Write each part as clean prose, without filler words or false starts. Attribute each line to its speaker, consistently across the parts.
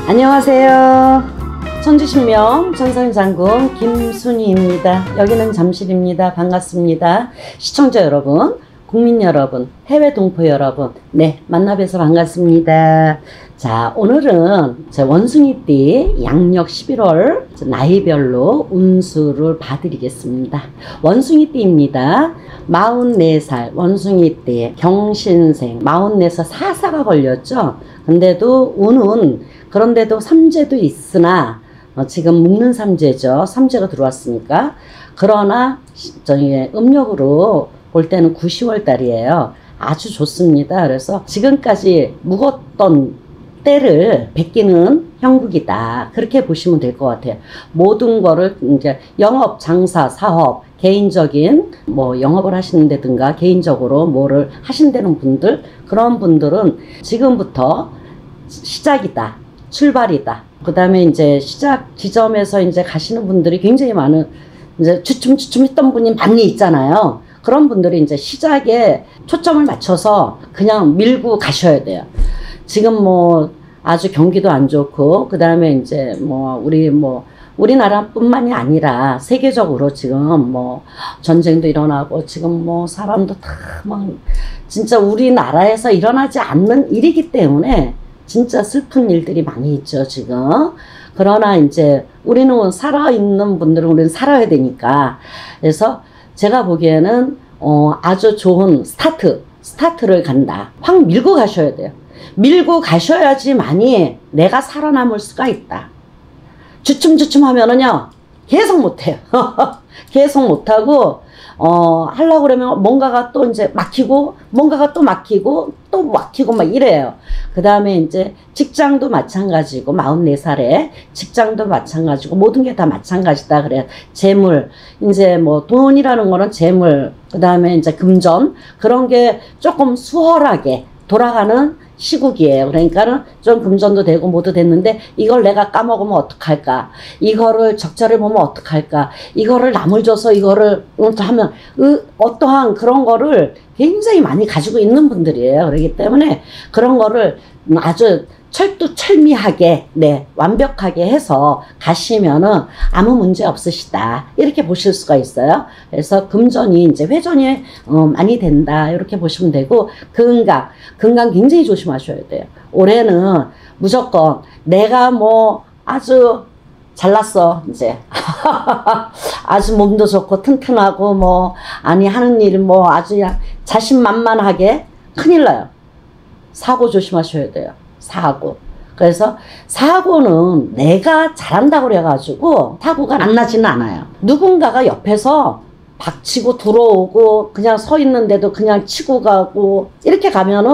Speaker 1: 안녕하세요. 천주신명 천상장군 김순희입니다. 여기는 잠실입니다. 반갑습니다. 시청자 여러분, 국민 여러분, 해외 동포 여러분, 네, 만나 뵈서 반갑습니다. 자, 오늘은 제 원숭이띠 양력 11월 나이별로 운수를 봐드리겠습니다. 원숭이띠입니다. 44살 원숭이띠 경신생 44살 사사가 걸렸죠. 근데도 운은 그런데도 삼재도 있으나 지금 묶는 삼재죠. 삼재가 들어왔으니까. 그러나 저희 음력으로 볼 때는 9, 10월 달이에요. 아주 좋습니다. 그래서 지금까지 묵었던 때를 베끼는 형국이다. 그렇게 보시면 될 것 같아요. 모든 거를 이제 영업, 장사, 사업, 개인적인 뭐 영업을 하시는데든가 개인적으로 뭐를 하신다는 분들, 그런 분들은 지금부터 시작이다. 출발이다. 그 다음에 이제 시작 지점에서 이제 가시는 분들이 굉장히 많은, 이제 주춤주춤 했던 분이 많이 있잖아요. 그런 분들이 이제 시작에 초점을 맞춰서 그냥 밀고 가셔야 돼요. 지금 뭐 아주 경기도 안 좋고, 그 다음에 이제 뭐 우리나라뿐만이 아니라 세계적으로 지금 뭐 전쟁도 일어나고 지금 뭐 사람도 다 막 진짜 우리나라에서 일어나지 않는 일이기 때문에 진짜 슬픈 일들이 많이 있죠, 지금. 그러나 이제 우리는 살아있는 분들은 우리는 살아야 되니까. 그래서 제가 보기에는 아주 좋은 스타트를 간다. 확 밀고 가셔야 돼요. 밀고 가셔야지만이 내가 살아남을 수가 있다. 주춤주춤 하면은요, 계속 못해요. 계속 못하고, 하려고 그러면 뭔가가 또 이제 막히고, 뭔가가 또 막히고, 또 막히고 막 이래요. 그 다음에 이제 직장도 마찬가지고, 44살에 직장도 마찬가지고, 모든 게 다 마찬가지다. 그래요. 재물, 이제 뭐 돈이라는 거는 재물, 그 다음에 이제 금전, 그런 게 조금 수월하게 돌아가는 시국이에요. 그러니까는 좀 금전도 되고 모두 됐는데 이걸 내가 까먹으면 어떡할까? 이거를 적자를 보면 어떡할까? 이거를 남을 줘서 이거를 하면 어떠한 그런 거를 굉장히 많이 가지고 있는 분들이에요. 그렇기 때문에 그런 거를 아주 철두철미하게, 네, 완벽하게 해서 가시면은 아무 문제 없으시다. 이렇게 보실 수가 있어요. 그래서 금전이 이제 회전이 많이 된다. 이렇게 보시면 되고, 건강 굉장히 조심하셔야 돼요. 올해는 무조건 내가 뭐 아주 잘났어, 이제. 아주 몸도 좋고 튼튼하고 뭐, 아니, 하는 일 뭐 아주 자신만만하게 큰일 나요. 사고 조심하셔야 돼요. 사고. 그래서 사고는 내가 잘한다고 그래가지고 사고가 안 나지는 않아요. 누군가가 옆에서 박치고 들어오고 그냥 서 있는데도 그냥 치고 가고 이렇게 가면은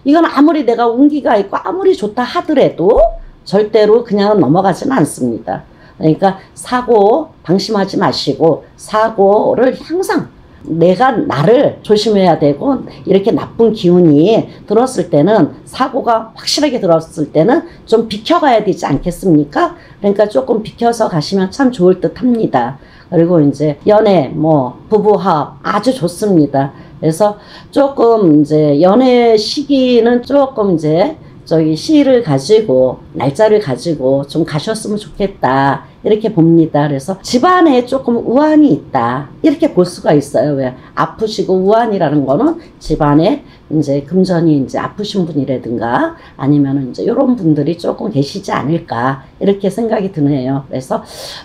Speaker 1: 이건 아무리 내가 운기가 있고 아무리 좋다 하더라도 절대로 그냥 넘어가지는 않습니다. 그러니까 사고 방심하지 마시고 사고를 항상 내가 나를 조심해야 되고, 이렇게 나쁜 기운이 들었을 때는, 사고가 확실하게 들었을 때는 좀 비켜가야 되지 않겠습니까? 그러니까 조금 비켜서 가시면 참 좋을 듯 합니다. 그리고 이제 연애, 뭐 부부합 아주 좋습니다. 그래서 조금 이제 연애 시기는 조금 이제 저기 시일을 가지고 날짜를 가지고 좀 가셨으면 좋겠다. 이렇게 봅니다. 그래서 집안에 조금 우환이 있다. 이렇게 볼 수가 있어요. 왜? 아프시고 우환이라는 거는 집안에 이제 금전이 이제 아프신 분이라든가 아니면은 이제 이런 분들이 조금 계시지 않을까. 이렇게 생각이 드네요. 그래서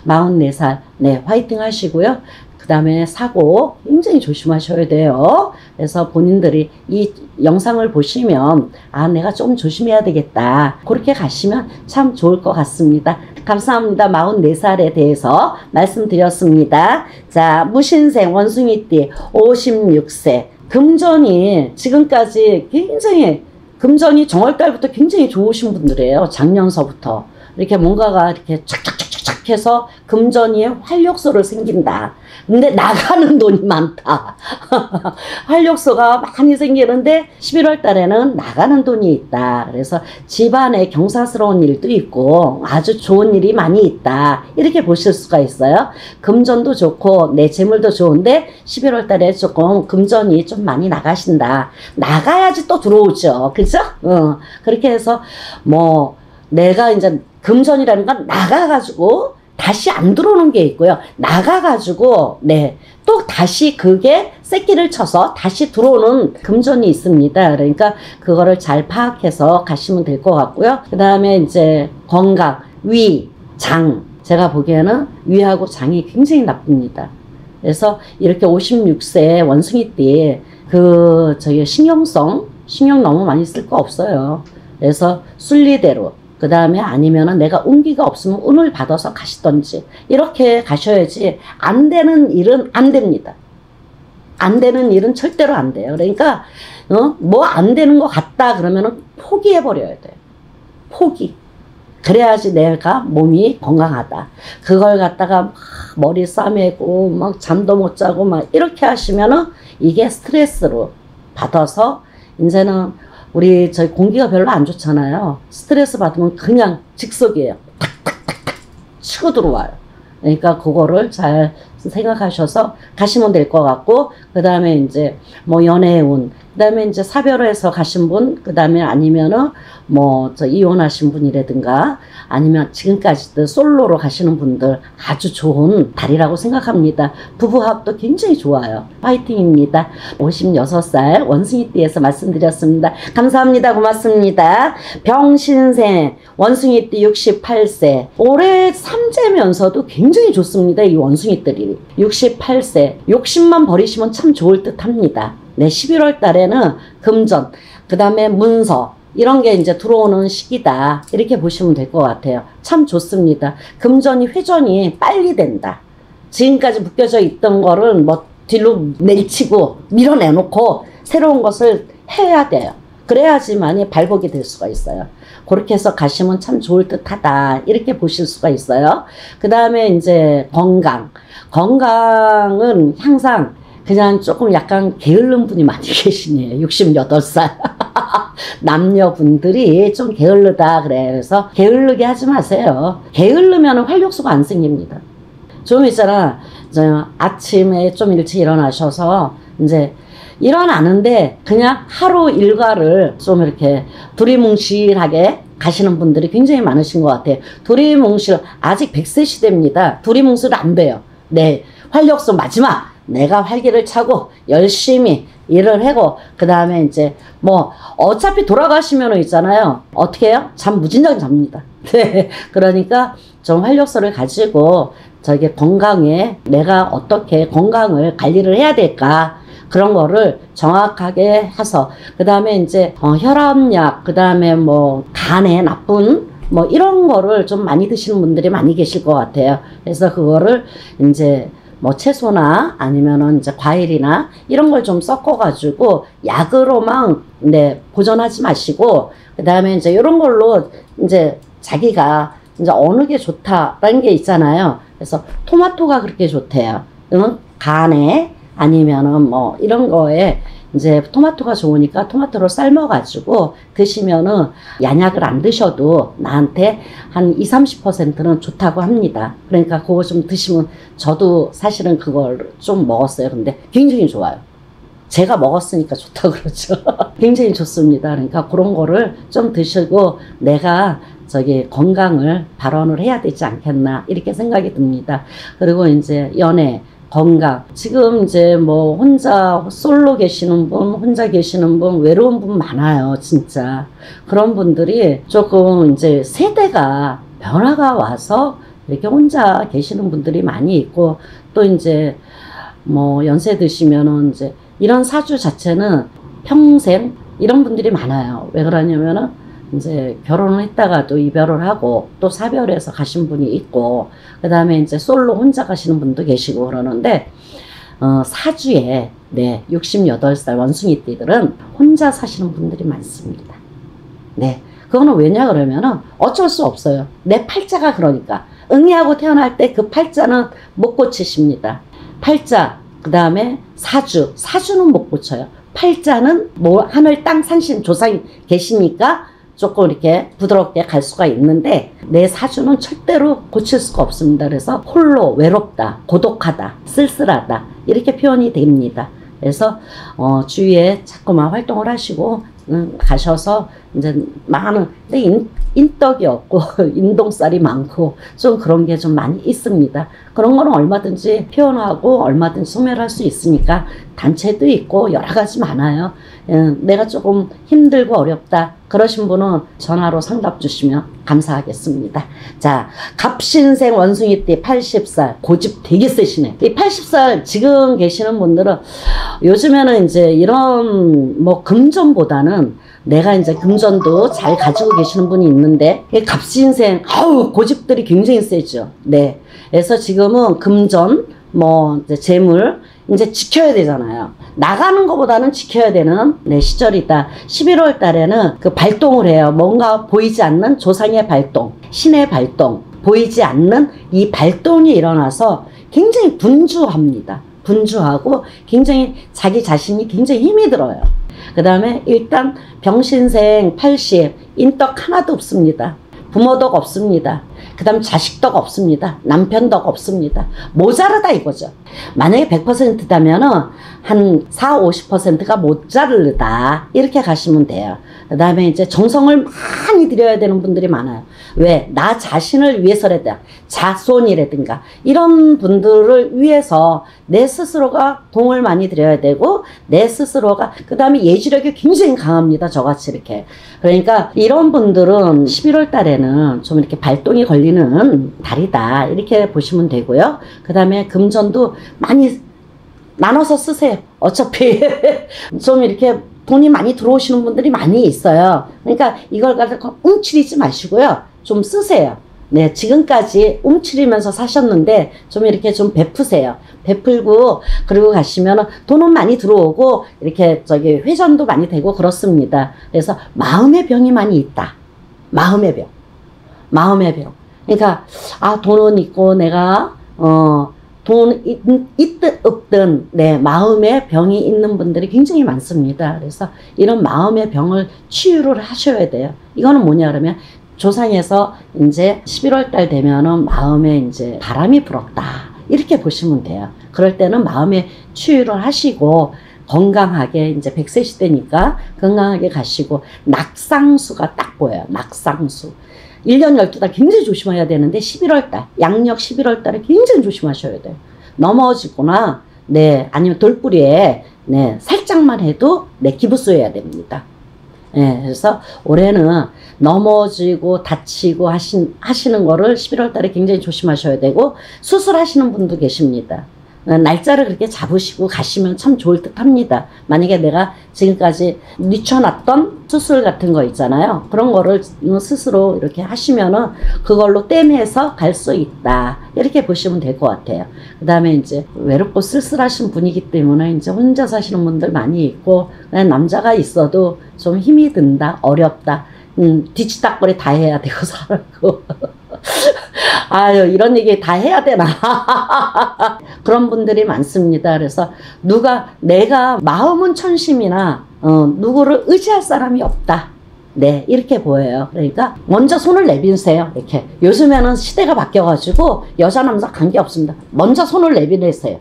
Speaker 1: 44살, 네, 화이팅 하시고요. 그 다음에 사고 굉장히 조심하셔야 돼요. 그래서 본인들이 이 영상을 보시면 아, 내가 좀 조심해야 되겠다. 그렇게 가시면 참 좋을 것 같습니다. 감사합니다. 44살에 대해서 말씀드렸습니다. 자, 무신생 원숭이띠 56세. 금전이 지금까지 굉장히, 금전이 정월달부터 굉장히 좋으신 분들이에요. 작년서부터. 이렇게 뭔가가 이렇게 촥촥촥촥 해서 금전이 활력소를 생긴다. 근데 나가는 돈이 많다. 활력소가 많이 생기는데 11월 달에는 나가는 돈이 있다. 그래서 집안에 경사스러운 일도 있고 아주 좋은 일이 많이 있다. 이렇게 보실 수가 있어요. 금전도 좋고 내 재물도 좋은데 11월 달에 조금 금전이 좀 많이 나가신다. 나가야지 또 들어오죠. 그죠? 그렇게 해서 뭐 내가 이제 금전이라는 건 나가가지고 다시 안 들어오는 게 있고요. 나가가지고, 네, 또 다시 그게 새끼를 쳐서 다시 들어오는 금전이 있습니다. 그러니까 그거를 잘 파악해서 가시면 될 것 같고요. 그 다음에 이제 건강, 위, 장. 제가 보기에는 위하고 장이 굉장히 나쁩니다. 그래서 이렇게 56세 원숭이띠, 신경 너무 많이 쓸 거 없어요. 그래서 순리대로, 그 다음에 아니면은 내가 운기가 없으면 운을 받아서 가시던지, 이렇게 가셔야지, 안 되는 일은 안 됩니다. 안 되는 일은 절대로 안 돼요. 그러니까, 뭐 안 되는 것 같다 그러면은 포기해버려야 돼요. 포기. 그래야지 내가 몸이 건강하다. 그걸 갖다가 막 머리 싸매고 막 잠도 못 자고 막 이렇게 하시면은 이게 스트레스로 받아서 이제는 우리 저희 공기가 별로 안 좋잖아요. 스트레스 받으면 그냥 직속이에요. 탁탁탁탁 치고 들어와요. 그러니까 그거를 잘 생각하셔서 가시면 될 것 같고, 그 다음에 이제 뭐 연애의 운, 그 다음에 이제 사별해서 가신 분, 그 다음에 아니면은 뭐 이혼하신 분이라든가 아니면 지금까지도 솔로로 가시는 분들 아주 좋은 달이라고 생각합니다. 부부합도 굉장히 좋아요. 파이팅입니다. 56살 원숭이띠에서 말씀드렸습니다. 감사합니다. 고맙습니다. 병신생 원숭이띠 68세. 올해 삼재면서도 굉장히 좋습니다. 이 원숭이들이. 68세. 욕심만 버리시면 참 좋을 듯 합니다. 네, 11월 달에는 금전, 그 다음에 문서, 이런 게 이제 들어오는 시기다. 이렇게 보시면 될 것 같아요. 참 좋습니다. 금전이 회전이 빨리 된다. 지금까지 묶여져 있던 거를 뭐 뒤로 내치고 밀어내놓고 새로운 것을 해야 돼요. 그래야지만이 발복이 될 수가 있어요. 그렇게 해서 가시면 참 좋을 듯 하다. 이렇게 보실 수가 있어요. 그 다음에 이제 건강. 건강은 항상 그냥 조금 약간 게으른 분이 많이 계시네요. 68살. 남녀분들이 좀 게을르다 그래. 그래서 게을르게 하지 마세요. 게을르면 활력소가 안 생깁니다. 좀 있잖아. 아침에 좀 일찍 일어나셔서 이제 일어나는데 그냥 하루 일과를 좀 이렇게 두리뭉실하게 가시는 분들이 굉장히 많으신 것 같아요. 두리뭉실, 아직 100세 시대입니다. 두리뭉실 안 돼요. 네, 활력소 마지막. 내가 활기를 차고 열심히 일을 하고, 그 다음에 이제 뭐 어차피 돌아가시면 있잖아요. 어떻게 해요? 잠 무진장 잡니다. 네, 그러니까 좀 활력소를 가지고 저기 건강에 내가 어떻게 건강을 관리를 해야 될까, 그런 거를 정확하게 해서, 그 다음에 이제 혈압약, 그 다음에 뭐 간에 나쁜 뭐 이런 거를 좀 많이 드시는 분들이 많이 계실 것 같아요. 그래서 그거를 이제 뭐 채소나 아니면은 이제 과일이나 이런 걸 좀 섞어가지고 약으로만 네, 보존하지 마시고, 그 다음에 이제 이런 걸로 이제 자기가 이제 어느 게 좋다라는 게 있잖아요. 그래서 토마토가 그렇게 좋대요. 간에 아니면은 뭐 이런 거에 이제 토마토가 좋으니까 토마토를 삶아가지고 드시면은 양약을 안 드셔도 나한테 한 20-30%는 좋다고 합니다. 그러니까 그거 좀 드시면, 저도 사실은 그걸 좀 먹었어요. 근데 굉장히 좋아요. 제가 먹었으니까 좋다고 그러죠. 굉장히 좋습니다. 그러니까 그런 거를 좀 드시고 내가 저기 건강을 발원을 해야 되지 않겠나, 이렇게 생각이 듭니다. 그리고 이제 연애, 건강. 지금 이제 뭐 혼자 솔로 계시는 분, 혼자 계시는 분, 외로운 분 많아요, 진짜. 그런 분들이 조금 이제 세대가 변화가 와서 이렇게 혼자 계시는 분들이 많이 있고, 또 이제 뭐 연세 드시면은 이제 이런 사주 자체는 평생 이런 분들이 많아요. 왜 그러냐면은 이제 결혼을 했다가도 이별을 하고 또 사별해서 가신 분이 있고, 그 다음에 이제 솔로 혼자 가시는 분도 계시고 그러는데, 사주에, 네, 68살 원숭이띠들은 혼자 사시는 분들이 많습니다. 네. 그거는 왜냐 그러면은 어쩔 수 없어요. 내 팔자가 그러니까. 응이하고 태어날 때 그 팔자는 못 고치십니다. 팔자, 그 다음에 사주는 못 고쳐요. 팔자는 뭐 하늘 땅 산신 조상이 계시니까 조금 이렇게 부드럽게 갈 수가 있는데, 내 사주는 절대로 고칠 수가 없습니다. 그래서 홀로 외롭다, 고독하다, 쓸쓸하다, 이렇게 표현이 됩니다. 그래서 주위에 자꾸만 활동을 하시고 가셔서 이제 많은, 근데 인덕이 없고, 인동살이 많고, 좀 그런 게 좀 많이 있습니다. 그런 거는 얼마든지 표현하고, 얼마든지 소멸할 수 있으니까, 단체도 있고, 여러 가지 많아요. 내가 조금 힘들고 어렵다. 그러신 분은 전화로 상담 주시면 감사하겠습니다. 자, 갑신생 원숭이띠 80살, 고집 되게 세시네. 이 80살 지금 계시는 분들은 요즘에는 이제 이런 뭐 금전보다는 내가 이제 금전도 잘 가지고 계시는 분이 있는데, 이 갑신생, 아우, 고집들이 굉장히 세죠. 네. 그래서 지금은 금전, 뭐, 이제 재물, 이제 지켜야 되잖아요. 나가는 것보다는 지켜야 되는 네, 시절이다. 11월 달에는 그 발동을 해요. 뭔가 보이지 않는 조상의 발동, 신의 발동, 보이지 않는 이 발동이 일어나서 굉장히 분주합니다. 분주하고 굉장히 자기 자신이 굉장히 힘이 들어요. 그 다음에 일단 병신생 80, 인덕 하나도 없습니다. 부모덕 없습니다. 그 다음 자식덕 없습니다. 남편덕 없습니다. 모자르다 이거죠. 만약에 100%다면은 한 4, 50%가 모자르다 이렇게 가시면 돼요. 그 다음에 이제 정성을 많이 들여야 되는 분들이 많아요. 왜? 나 자신을 위해서라든가 자손이라든가 이런 분들을 위해서 내 스스로가 공을 많이 들여야 되고 내 스스로가 그 다음에 예지력이 굉장히 강합니다. 저같이 이렇게. 그러니까 이런 분들은 11월 달에는 좀 이렇게 발동이 걸리는 달이다 이렇게 보시면 되고요. 그 다음에 금전도 많이 나눠서 쓰세요. 어차피 좀 이렇게 돈이 많이 들어오시는 분들이 많이 있어요. 그러니까 이걸 가지고 움츠리지 마시고요. 좀 쓰세요. 네, 지금까지 움츠리면서 사셨는데 좀 이렇게 좀 베푸세요. 베풀고 그리고 가시면 돈은 많이 들어오고 이렇게 저기 회전도 많이 되고 그렇습니다. 그래서 마음의 병이 많이 있다. 마음의 병. 마음의 병. 그러니까 아 돈은 있고 내가 돈 있든 없든 내 마음의 병이 있는 분들이 굉장히 많습니다. 그래서 이런 마음의 병을 치유를 하셔야 돼요. 이거는 뭐냐 그러면 조상에서 이제 11월 달 되면은 마음에 이제 바람이 불었다. 이렇게 보시면 돼요. 그럴 때는 마음의 치유를 하시고 건강하게 이제 100세 시대니까 건강하게 가시고 낙상수가 딱 보여요. 낙상수. 1년 12달 굉장히 조심해야 되는데 11월 달, 양력 11월 달에 굉장히 조심하셔야 돼요. 넘어지거나 네, 아니면 돌뿌리에 네, 살짝만 해도 네, 기부수해야 됩니다. 네, 그래서 올해는 넘어지고 다치고 하시는 거를 11월 달에 굉장히 조심하셔야 되고 수술하시는 분도 계십니다. 날짜를 그렇게 잡으시고 가시면 참 좋을 듯 합니다. 만약에 내가 지금까지 늦춰놨던 수술 같은 거 있잖아요. 그런 거를 스스로 이렇게 하시면은 그걸로 땜해서 갈 수 있다. 이렇게 보시면 될 것 같아요. 그 다음에 이제 외롭고 쓸쓸하신 분이기 때문에 이제 혼자 사시는 분들 많이 있고, 그냥 남자가 있어도 좀 힘이 든다, 어렵다. 뒤치다거리 다 해야 되고 살고. 아유, 이런 얘기 다 해야 되나. 그런 분들이 많습니다. 그래서 내가 마음은 천심이나, 누구를 의지할 사람이 없다. 네, 이렇게 보여요. 그러니까 먼저 손을 내미세요. 이렇게. 요즘에는 시대가 바뀌어가지고 여자, 남자 관계없습니다. 먼저 손을 내밀으세요.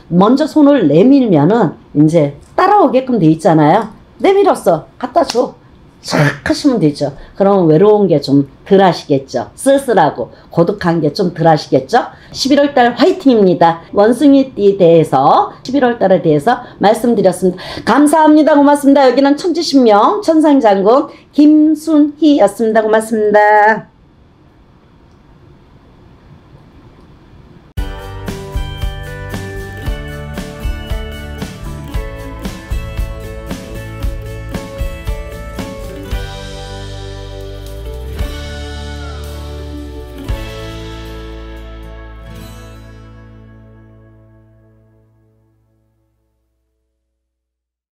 Speaker 1: 먼저 손을 내밀면은 이제 따라오게끔 돼 있잖아요. 내밀었어. 갖다 줘. 싹 하시면 되죠. 그럼 외로운 게 좀 덜 하시겠죠. 쓸쓸하고 고독한 게 좀 덜 하시겠죠. 11월 달 화이팅입니다. 원숭이띠에 대해서 11월 달에 대해서 말씀드렸습니다. 감사합니다. 고맙습니다. 여기는 천지신명 천상장군 김순희였습니다. 고맙습니다.